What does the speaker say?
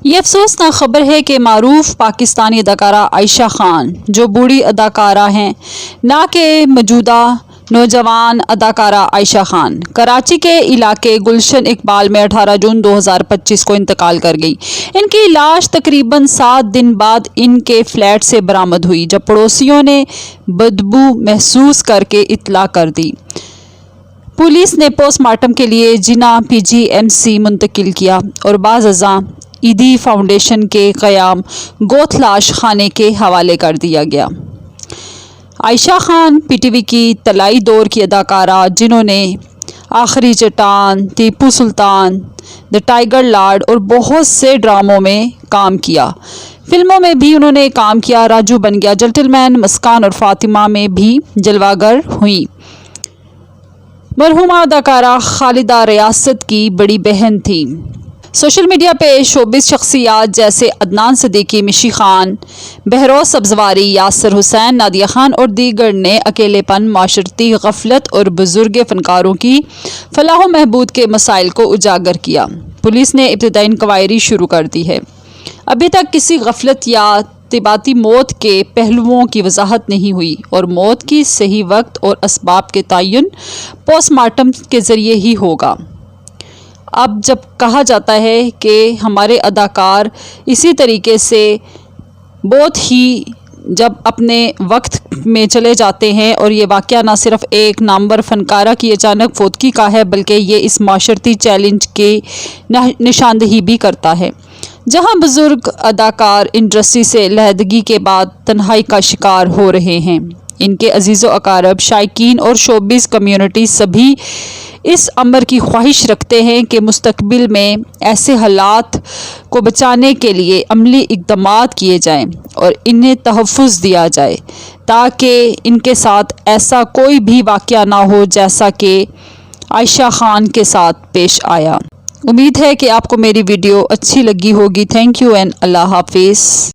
یہ افسوسناک خبر ہے کہ معروف پاکستانی اداکارہ عائشہ خان، جو بوڑھی اداکارہ ہیں، نہ کہ موجودہ نوجوان اداکارہ عائشہ خان، کراچی کے علاقے گلشن اقبال میں 18 جون 2025 کو انتقال کر گئی۔ ان کی لاش تقریباً 7 دن بعد ان کے فلیٹ سے برآمد ہوئی، جب پڑوسیوں نے بدبو محسوس کرکے اطلاع کر دی۔ پولیس نے پوسٹ مارٹم کے لیے جناح PGMC منتقل کیا اور بعض اعضاء ایدی فاؤنڈیشن کے قیام گوتھ لاش خانے کے حوالے کر دیا گیا۔ عائشہ خان PTV کی طلائی دور کی اداکارہ، جنہوں نے آخری چٹان، ٹیپو سلطان، دی ٹائیگر لارڈ اور بہت سے ڈراموں میں کام کیا۔ فلموں میں بھی انہوں نے کام کیا۔ راجو بن گیا، جنٹل مین، مسکان اور فاطمہ میں بھی جلوہ گر ہوئیں۔ مرحومہ اداکارہ خالدہ ریاست کی بڑی بہن تھیں۔ سوشل میڈیا پہ شوبز شخصیات جیسے عدنان صدیقی، مشی خان، بہروز سبزواری، یاسر حسین، نادیہ خان اور دیگر نے اکیلے پن، معاشرتی غفلت اور بزرگ فنکاروں کی فلاح و بہبود کے مسائل کو اجاگر کیا۔ پولیس نے ابتدائی انکوائری شروع کر دی ہے۔ ابھی تک کسی غفلت یا طبیعتی موت کے پہلوؤں کی وضاحت نہیں ہوئی اور موت کی صحیح وقت اور اسباب کے تعین پوسٹ مارٹم کے ذریعے ہی ہوگا۔ اب جب کہا جاتا ہے کہ ہمارے اداکار اسی طریقے سے بہت ہی جب اپنے وقت میں چلے جاتے ہیں، اور یہ واقعہ نہ صرف ایک نامور فنکارہ کی اچانک فوتگی کا ہے بلکہ یہ اس معاشرتی چیلنج کی نشاندہی بھی کرتا ہے، جہاں بزرگ اداکار انڈسٹری سے علیحدگی کے بعد تنہائی کا شکار ہو رہے ہیں۔ ان کے عزیز و اقارب، شائقین اور شوبز کمیونٹی سبھی اس امر کی خواہش رکھتے ہیں کہ مستقبل میں ایسے حالات کو بچانے کے لیے عملی اقدامات کیے جائیں اور انہیں تحفظ دیا جائے تاکہ ان کے ساتھ ایسا کوئی بھی واقعہ نہ ہو جیسا کہ عائشہ خان کے ساتھ پیش آیا۔ امید ہے کہ آپ کو میری ویڈیو اچھی لگی ہوگی۔ تھینک یو اینڈ اللہ حافظ۔